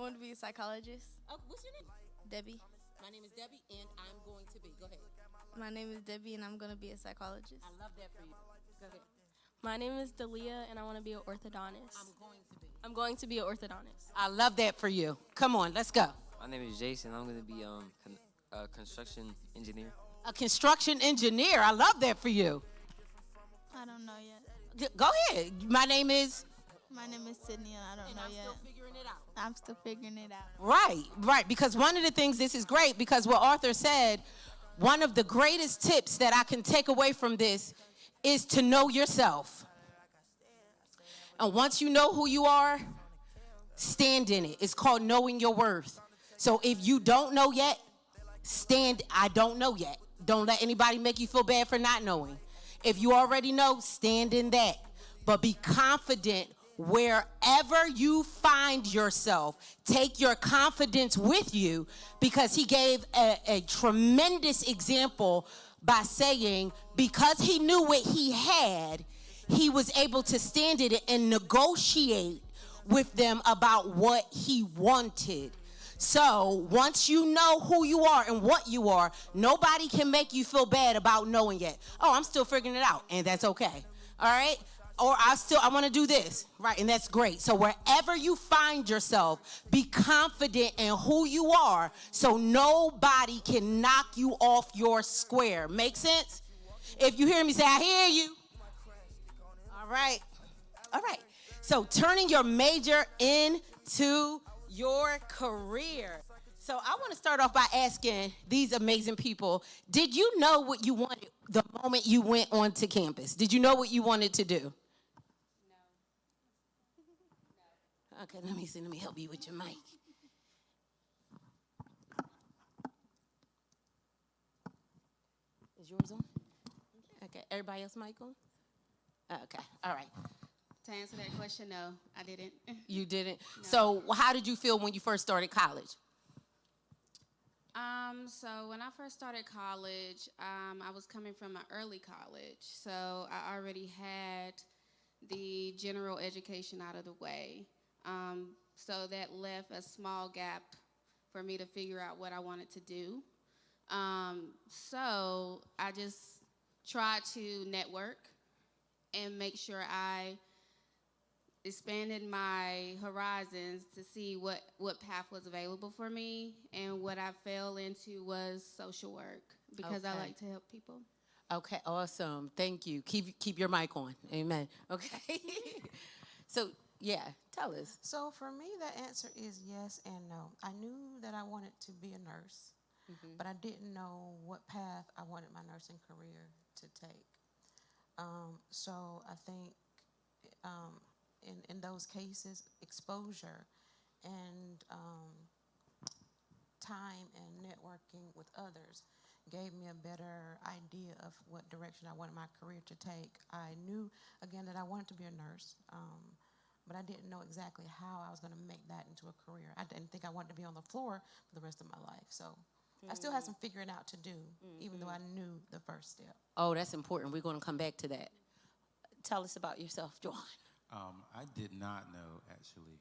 want to be a psychologist. Oh, what's your name? Debbie. My name is Debbie, and I'm going to be. Go ahead. My name is Debbie, and I'm going to be a psychologist. I love that for you. Go ahead. My name is Dalia, and I want to be an orthodontist. I'm going to be. I'm going to be an orthodontist. I love that for you. Come on, let's go. My name is Jason. I'm going to be a construction engineer. A construction engineer. I love that for you. I don't know yet. Go ahead. My name is. My name is Sydney, and I don't know I'm yet. still figuring it out. I'm still figuring it out. Right. Because one of the things, this is great, because what Arthur said, one of the greatest tips that I can take away from this is to know yourself. And once you know who you are, stand in it. It's called knowing your worth. So if you don't know yet, I don't know yet. Don't let anybody make you feel bad for not knowing. If you already know, stand in that. But be confident wherever you find yourself. Take your confidence with you, because he gave a tremendous example by saying, because he knew what he had, he was able to stand in it and negotiate with them about what he wanted. So once you know who you are and what you are, nobody can make you feel bad about knowing yet. Oh, I'm still figuring it out, and that's okay. All right? Or I want to do this, right? And that's great. So wherever you find yourself, be confident in who you are, so nobody can knock you off your square. Make sense? If you hear me say, I hear you. All right. So turning your major into your career. So I want to start off by asking these amazing people, did you know what you wanted the moment you went onto campus? Did you know what you wanted to do? No. Okay, let me help you with your mic. Is yours on? Okay, everybody else mic on? Okay, all right. To answer that question, no, I didn't. You didn't? No. So how did you feel when you first started college? So when I first started college, I was coming from an early college, so I already had the general education out of the way. So that left a small gap for me to figure out what I wanted to do. So I just tried to network and make sure I expanded my horizons to see what path was available for me, and what I fell into was social work, because I Okay. like to help people. Okay, awesome. Thank you. Keep your mic on. Amen. Okay. So, yeah, tell us. So for me, the answer is yes and no. I knew that I wanted to be a nurse, but I didn't know what path I wanted my nursing career to take. So I think in those cases, exposure and time and networking with others gave me a better idea of what direction I wanted my career to take. I knew, again, that I wanted to be a nurse, but I didn't know exactly how I was going to make that into a career. I didn't think I wanted to be on the floor for the rest of my life. So I still had some figuring out to do, even though I knew the first step. Oh, that's important. We're going to come back to that. Tell us about yourself, Joan. I did not know, actually.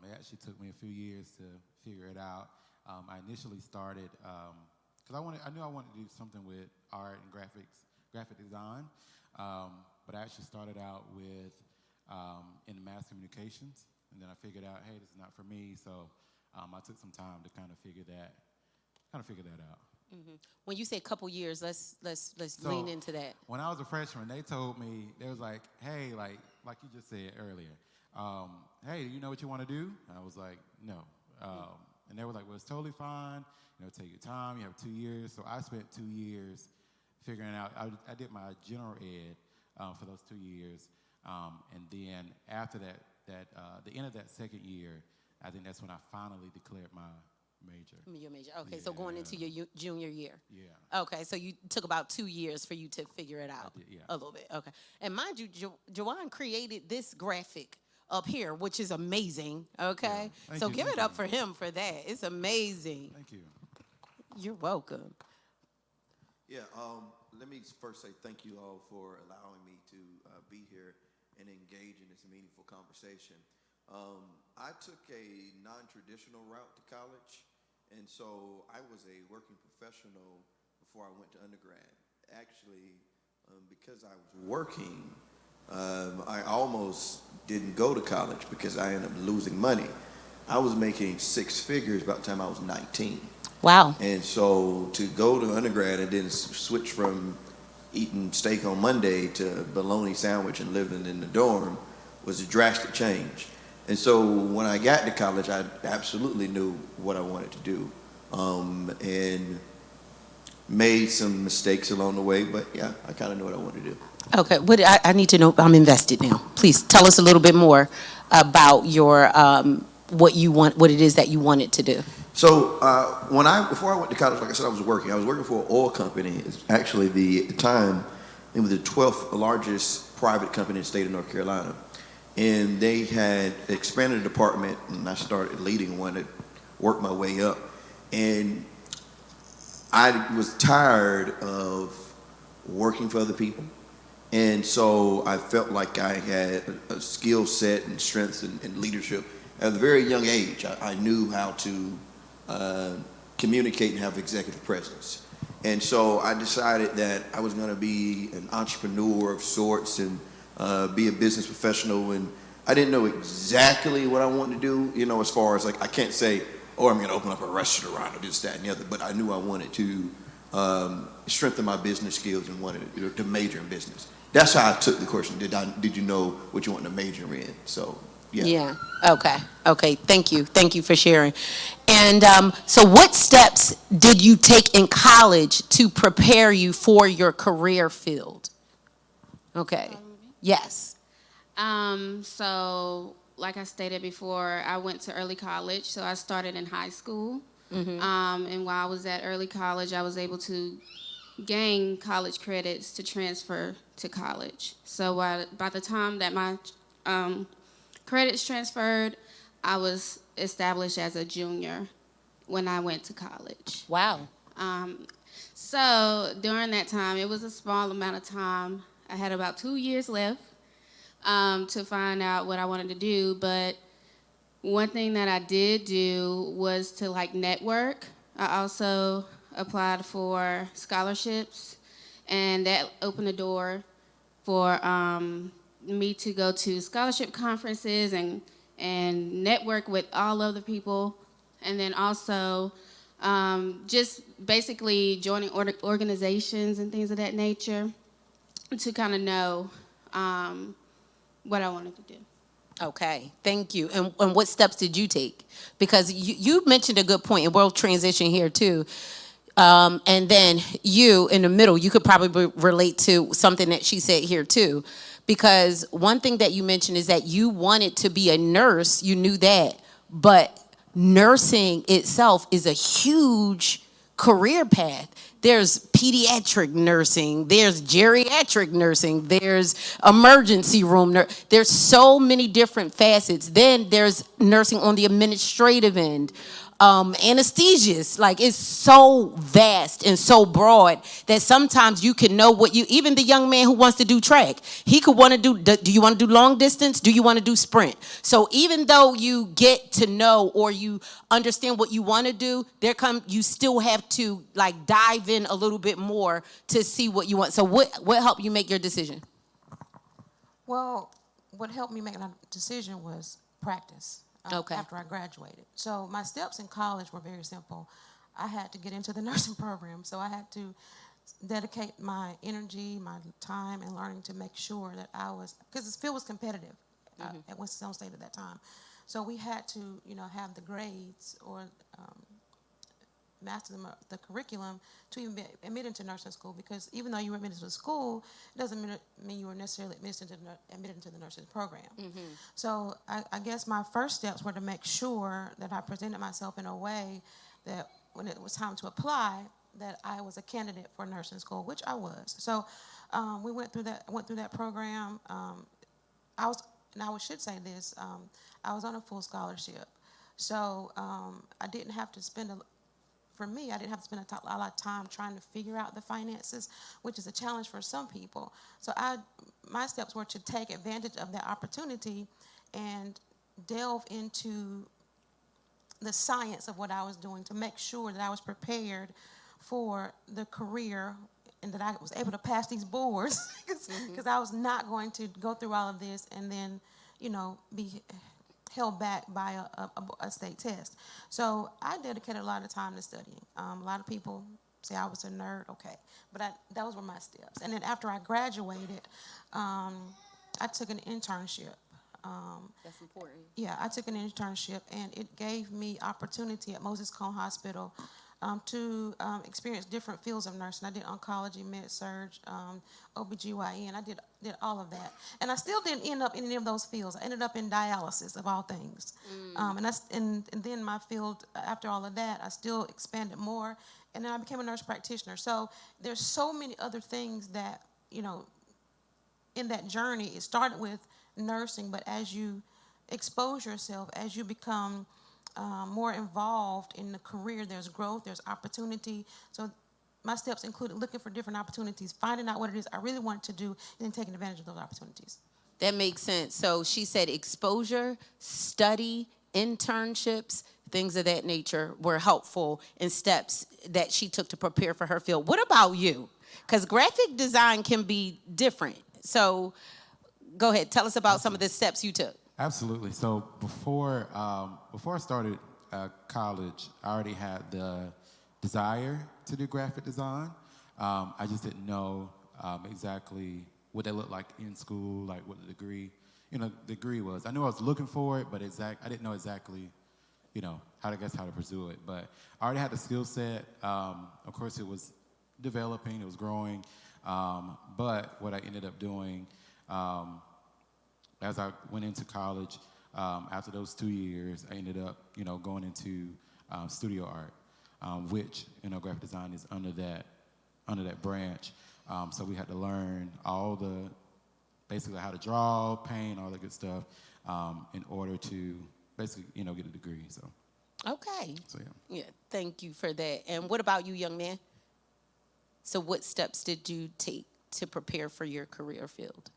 It actually took me a few years to figure it out. I initially started, because I knew I wanted to do something with art and graphic design, but I actually started out with in mass communications, and then I figured out, hey, this is not for me, so I took some time to kind of figure that out. When you say a couple years, let's So, lean into that. When I was a freshman, they told me, they was like, hey, like you just said earlier, hey, do you know what you want to do? And I was like, no. And they were like, well, it's totally fine. Take your time. You have 2 years. So I spent 2 years figuring out. I did my general ed for those 2 years. And then after that, the end of that second year, I think that's when I finally declared my major. Your major. Okay, so going into Yeah. your junior year. Yeah. Okay, so you took about 2 years for you to figure it out. I did, yeah. A little bit. Okay. And mind you, Joanne created this graphic up here, which is amazing. Okay. Yeah. Thank So you, give thank it up you. for him for that. It's amazing. Thank you. You're welcome. Yeah, let me first say thank you all for allowing me to be here and engage in this meaningful conversation. I took a non-traditional route to college, and so I was a working professional before I went to undergrad. Actually, because I was working, I almost didn't go to college because I ended up losing money. I was making six figures by the time I was 19. Wow. And so to go to undergrad and then switch from eating steak on Monday to bologna sandwich and living in the dorm was a drastic change. And so when I got to college, I absolutely knew what I wanted to do, and made some mistakes along the way, but yeah, I kind of knew what I wanted to do. Okay, I need to know. I'm invested now. Please tell us a little bit more about your what you want, what it is that you wanted to do. So before I went to college, like I said, I was working. I was working for an oil company. It's actually at the time, it was the 12th largest private company in the state of North Carolina. And they had expanded the department, and I started leading one that worked my way up. And I was tired of working for other people. And so I felt like I had a skill set and strengths and leadership. At a very young age, I knew how to communicate and have executive presence. And so I decided that I was going to be an entrepreneur of sorts and be a business professional. And I didn't know exactly what I wanted to do, as far as like, I can't say, oh, I'm going to open up a restaurant or this, that, and the other. But I knew I wanted to strengthen my business skills and wanted to major in business. That's how I took the question. Did you know what you wanted to major in? So, yeah. Yeah. Okay. Thank you for sharing. And so what steps did you take in college to prepare you for your career field? Okay. Yes. So like I stated before, I went to early college. So I started in high school. And while I was at early college, I was able to gain college credits to transfer to college. So by the time that my credits transferred, I was established as a junior when I went to college. Wow. So during that time, it was a small amount of time. I had about 2 years left to find out what I wanted to do. But one thing that I did do was to network. I also applied for scholarships, and that opened the door for me to go to scholarship conferences and network with all of the people, and then also just basically joining organizations and things of that nature to kind of know what I wanted to do. Okay, thank you. And what steps did you take? Because you mentioned a good point, and we'll transition here too. And then you, in the middle, you could probably relate to something that she said here too. Because one thing that you mentioned is that you wanted to be a nurse, you knew that, but nursing itself is a huge career path. There's pediatric nursing, there's geriatric nursing, there's emergency room. There's so many different facets. Then there's nursing on the administrative end. Anesthesias, it's so vast and so broad that sometimes you can know what even the young man who wants to do track, he could want to do you want to do long distance? Do you want to do sprint? So even though you get to know or you understand what you want to do, you still have to dive in a little bit more to see what you want. So what helped you make your decision? Well, what helped me make that decision was practice. Okay. After I graduated. So my steps in college were very simple. I had to get into the nursing program, so I had to dedicate my energy, my time, and learning to make sure that I was, because the field was competitive at Winston-Salem State at that time. So we had to, have the grades or master the curriculum to even be admitted into nursing school, because even though you were admitted to the school, it doesn't mean you were necessarily admitted into the nursing program. So I guess my first steps were to make sure that I presented myself in a way that when it was time to apply, that I was a candidate for nursing school, which I was. So we went through that program. I should say this, I was on a full scholarship. So I didn't have to spend for me, I didn't have to spend a lot of time trying to figure out the finances, which is a challenge for some people. So my steps were to take advantage of that opportunity and delve into the science of what I was doing to make sure that I was prepared for the career and that I was able to pass these boards because I was not going to go through all of this and then, be held back by a state test. So I dedicated a lot of time to studying. A lot of people say I was a nerd, okay, but those were my steps. And then after I graduated, I took an internship. That's important. Yeah, I took an internship, and it gave me opportunity at Moses Cone Hospital to experience different fields of nursing. I did oncology, med-surg, OBGYN. I did all of that. And I still didn't end up in any of those fields. I ended up in dialysis, of all things. And then my field, after all of that, I still expanded more, and then I became a nurse practitioner. So there's so many other things that, in that journey, it started with nursing, but as you expose yourself, as you become more involved in the career, there's growth, there's opportunity. So my steps included looking for different opportunities, finding out what it is I really wanted to do, and then taking advantage of those opportunities. That makes sense. So she said exposure, study, internships, things of that nature were helpful in steps that she took to prepare for her field. What about you? Because graphic design can be different. So go ahead, tell us about some of the steps you took. Absolutely. So before I started college, I already had the desire to do graphic design. I just didn't know exactly what they looked like in school, like what the degree was. I knew I was looking for it, but I didn't know exactly, how to pursue it. But I already had the skill set. Of course, it was developing, it was growing. But what I ended up doing, as I went into college, after those 2 years, I ended up, going into studio art, which, graphic design is under that branch. So we had to learn basically how to draw, paint, all that good stuff, in order to basically, get a degree. So. Okay. So yeah. Yeah. Thank you for that. And what about you, young man? So what steps did you take to prepare for your career field?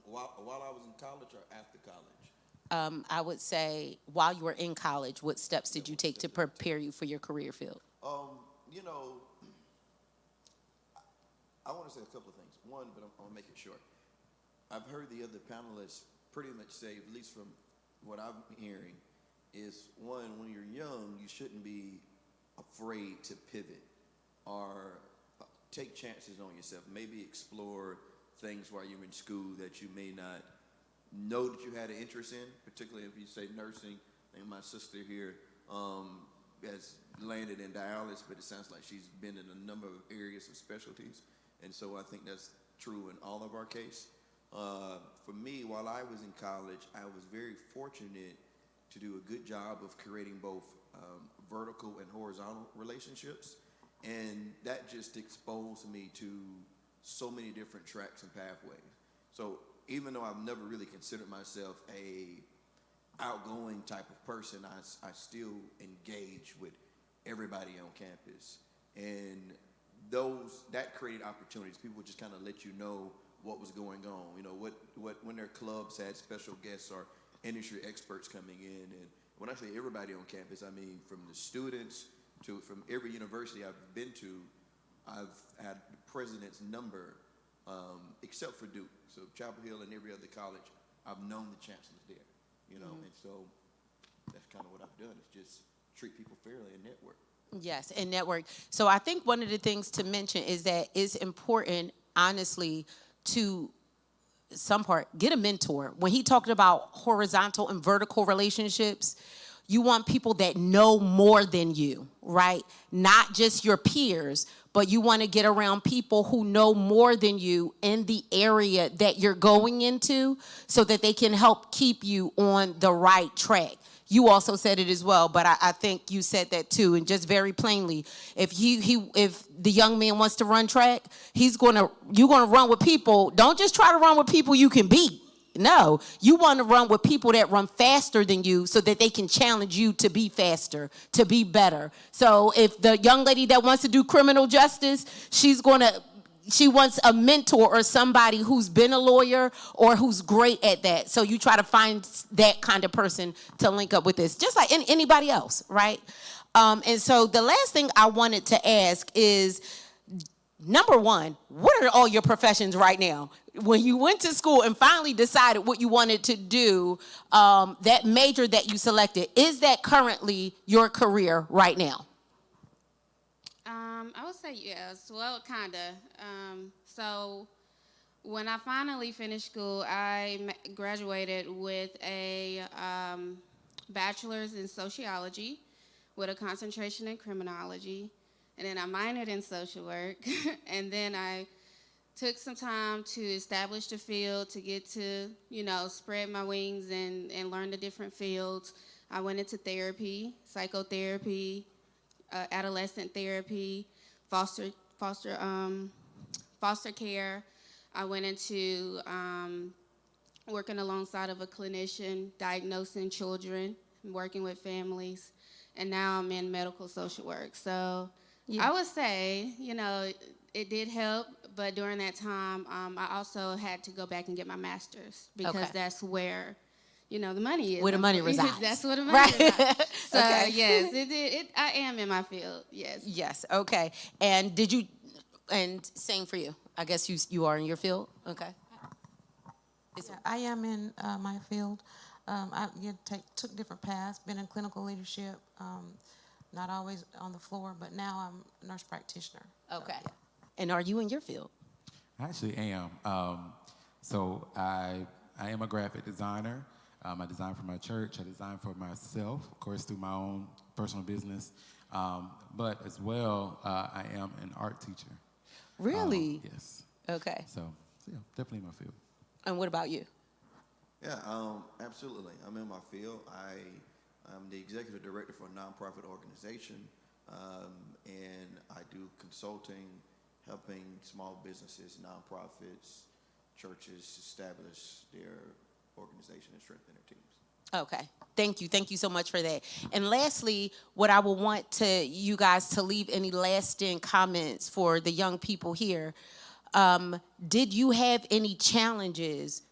While I was in college or after college? I would say while you were in college, what steps did you take to prepare you for your career field? I want to say a couple of things. One, but I'm going to make it short. I've heard the other panelists pretty much say, at least from what I'm hearing, is one, when you're young, you shouldn't be afraid to pivot or take chances on yourself. Maybe explore things while you're in school that you may not know that you had an interest in, particularly if you say nursing. And my sister here has landed in dialysis, but it sounds like she's been in a number of areas of specialties. And so I think that's true in all of our case. For me, while I was in college, I was very fortunate to do a good job of creating both vertical and horizontal relationships. And that just exposed me to so many different tracks and pathways. So even though I've never really considered myself a outgoing type of person, I still engage with everybody on campus. And that created opportunities. People just kind of let you know what was going on. When their clubs had special guests or industry experts coming in. And when I say everybody on campus, I mean from the students from every university I've been to. I've had the president's number, except for Duke. So Chapel Hill and every other college, I've known the chancellors there, and so that's kind of what I've done, is just treat people fairly and network. Yes, and network. So I think one of the things to mention is that it's important, honestly, to some part, get a mentor. When he talked about horizontal and vertical relationships, you want people that know more than you, right? Not just your peers, but you want to get around people who know more than you in the area that you're going into so that they can help keep you on the right track. You also said it as well, but I think you said that too. And just very plainly, if the young man wants to run track, you're gonna run with people. Don't just try to run with people you can beat. No, you want to run with people that run faster than you so that they can challenge you to be faster, to be better. So if the young lady that wants to do criminal justice, she's going to she wants a mentor or somebody who's been a lawyer or who's great at that. So you try to find that kind of person to link up with this, just like anybody else, right? And so the last thing I wanted to ask is, number one, what are all your professions right now? When you went to school and finally decided what you wanted to do, that major that you selected, is that currently your career right now? I would say yes. Well, kind of. So when I finally finished school, I graduated with a bachelor's in sociology with a concentration in criminology. And then I minored in social work. And then I took some time to establish the field, to get to, spread my wings and learn the different fields. I went into therapy, psychotherapy, adolescent therapy, foster care. I went into working alongside of a clinician, diagnosing children, working with families, and now I'm in medical social work. So I would say, it did help, but during that time, I also had to go back and get my master's because that's where, the money is. Where the money resides. That's where the money resides. So yes, it did. I am in my field. Yes. Yes. Okay. And and same for you. I guess you are in your field. Okay. Yeah, I am in my field. I took different paths. Been in clinical leadership. Not always on the floor, but now I'm a nurse practitioner. Okay. So, yeah. And are you in your field? I actually am. So I am a graphic designer. I design for my church. I design for myself, of course, through my own personal business. But as well, I am an art teacher. Really? Yes. Okay. So, yeah, definitely in my field. And what about you? Yeah, absolutely. I'm in my field. I'm the executive director for a nonprofit organization, and I do consulting, helping small businesses, nonprofits, churches establish their organization and strengthen their teams. Okay. Thank you. Thank you so much for that. And lastly, what I would want you guys to leave any lasting comments for the young people here. Did you have any challenges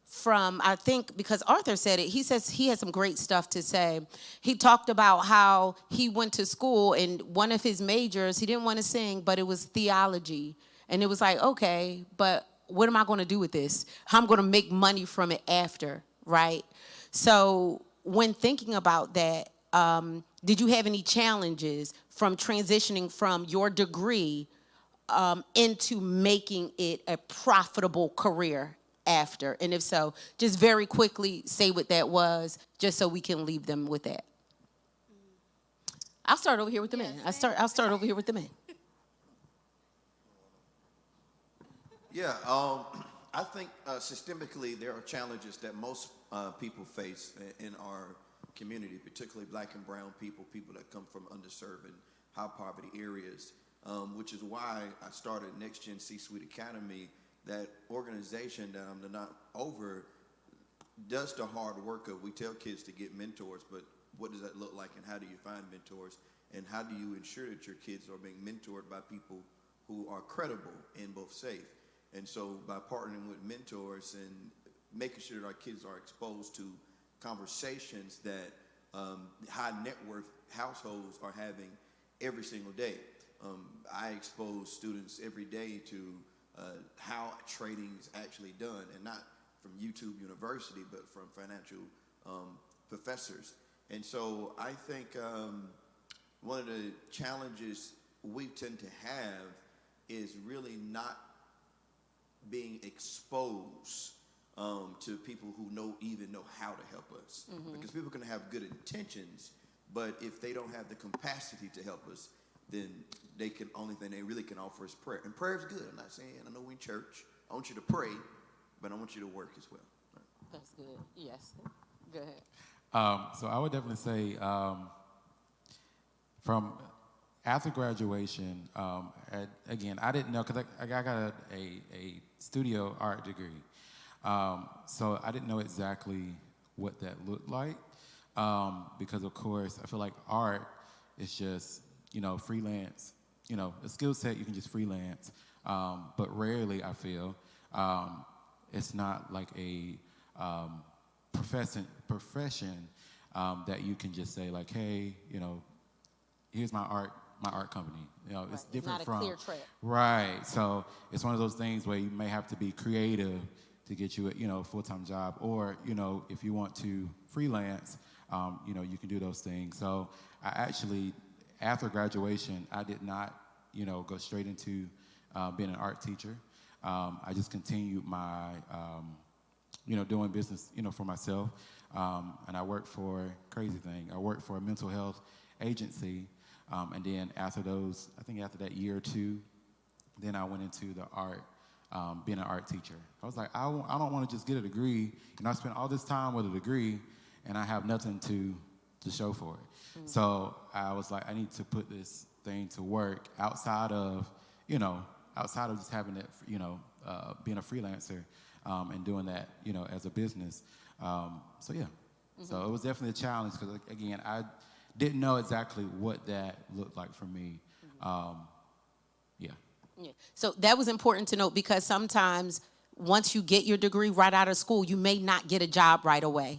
from, I think, because Arthur said it, he says he had some great stuff to say. He talked about how he went to school and one of his majors, he didn't want to sing, but it was theology. And it was like, okay, but what am I going to do with this? How am I going to make money from it after, right? So when thinking about that, did you have any challenges from transitioning from your degree into making it a profitable career after? And if so, just very quickly say what that was, just so we can leave them with that. I'll start over here with the men. I'll start over here with the men. Yeah, I think systemically there are challenges that most people face in our community, particularly black and brown people that come from underserved and high poverty areas, which is why I started Next Gen C-Suite Academy. That organization that I'm not over does the hard work of, we tell kids to get mentors, but what does that look like and how do you find mentors and how do you ensure that your kids are being mentored by people who are credible and both safe? And so by partnering with mentors and making sure that our kids are exposed to conversations that high net worth households are having every single day. I expose students every day to how trading is actually done, and not from YouTube University, but from financial professors. And so I think one of the challenges we tend to have is really not being exposed to people who even know how to help us. Mm-hmm. Because people can have good intentions, but if they don't have the capacity to help us, then only thing they really can offer is prayer. And prayer is good. I'm not saying, I know we're in church. I want you to pray, but I want you to work as well. Right? That's good. Yes. Go ahead. So I would definitely say from after graduation, again, I didn't know, because I got a studio art degree. So I didn't know exactly what that looked like because, of course, I feel like art is just, freelance. A skill set you can just freelance. but rarely I feel it's not like a profession that you can just say like, hey, you know, here's my art company. You know, it's different It's not a from clear trail. Right. So it's one of those things where you may have to be creative to get you a full-time job, or if you want to freelance, you can do those things. So I actually, after graduation, I did not go straight into being an art teacher. I just continued my doing business for myself, and I worked for I worked for a mental health agency. And then after that year or two, then I went into the art, being an art teacher. I was like, I don't want to just get a degree. I spent all this time with a degree, and I have nothing to show for it. Mm-hmm. So I was like, I need to put this thing to work outside of just having it, being a freelancer, and doing that, as a business. So yeah. Mm-hmm. So it was definitely a challenge because, again, I didn't know exactly what that looked like for me. Yeah. So that was important to note, because sometimes once you get your degree right out of school, you may not get a job right away.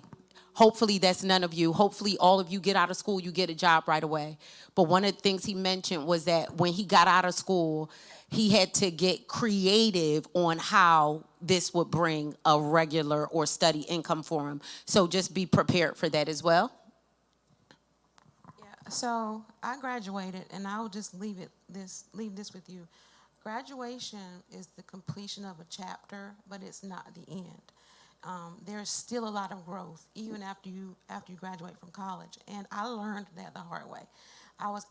Hopefully that's none of you. Hopefully all of you get out of school, you get a job right away. But one of the things he mentioned was that when he got out of school, he had to get creative on how this would bring a regular or steady income for him. So just be prepared for that as well. So I graduated, and I'll just leave this with you. Graduation is the completion of a chapter, but it's not the end. There's still a lot of growth, even after you graduate from college. And I learned that the hard way. I was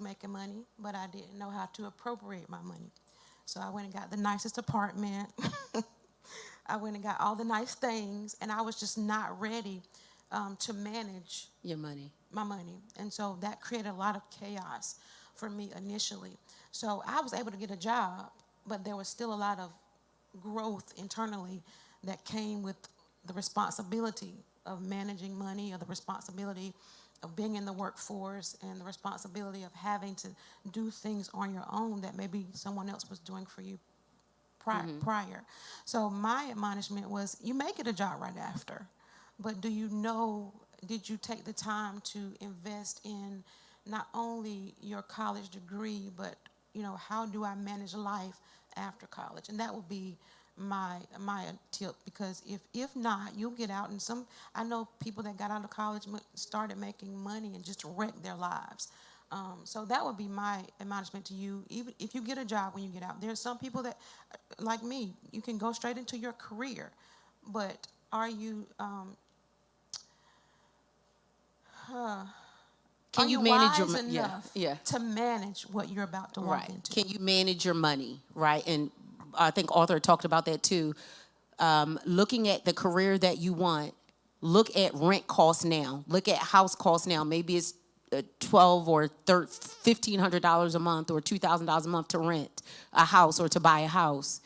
making money, but I didn't know how to appropriate my money. So I went and got the nicest apartment. I went and got all the nice things, and I was just not ready to manage my money. And so that created a lot of chaos for me initially. So I was able to get a job, but there was still a lot of growth internally that came with the responsibility of managing money, or the responsibility of being in the workforce, and the responsibility of having to do things on your own that maybe someone else was doing for you prior. So my admonishment was, you may get a job right after, but did you take the time to invest in not only your college degree, but how do I manage life after college? And that would be my tip, because if not, you'll get out, and I know people that got out of college started making money and just wrecked their lives. So that would be my admonishment to you. Even if you get a job when you get out, there's some people that, like me, you can go straight into your career, but are you can you manage your money to manage what you're about to walk into? Can you manage your money, right? And I think Arthur talked about that too. Looking at the career that you want, look at rent costs now. Look at house costs now. Maybe it's $1,200 or $1,500 a month, or $2,000 a month to rent a house or to buy a house.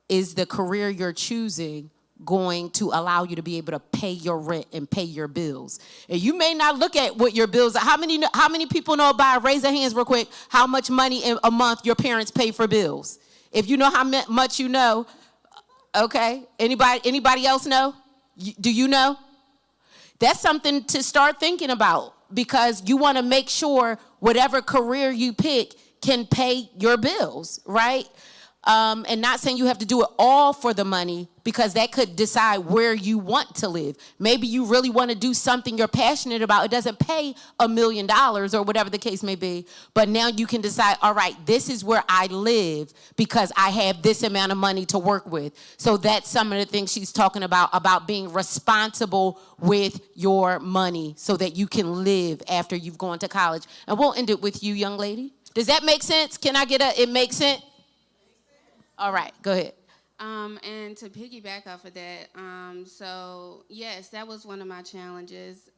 Is the career you're choosing going to allow you to be able to pay your rent and pay your bills? And you may not look at what your bills are. How many people know, by raise their hands real quick, how much money in a month your parents pay for bills? If you know how much you know, okay. Anybody else know? Do you know? That's something to start thinking about, because you want to make sure whatever career you pick can pay your bills, right? And not saying you have to do it all for the money, because that could decide where you want to live. Maybe you really want to do something you're passionate about. It doesn't pay $1 million or whatever the case may be, but now you can decide, all right, this is where I live because I have this amount of money to work with. So that's some of the things she's talking about being responsible with your money so that you can live after you've gone to college. And we'll end it with you, young lady. Does that make sense? Can I get it makes sense? All right, go ahead. And to piggyback off of that, so yes, that was one of my challenges,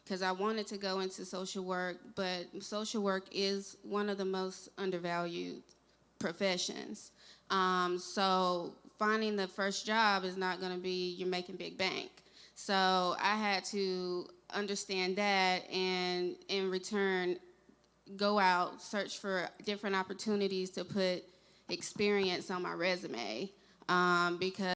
because I wanted to go into social work, but social work is one of the most undervalued professions. So finding the first job is not going to be you're making big bank. So I had to understand that, and in return, go out, search for different opportunities to put experience on my resume because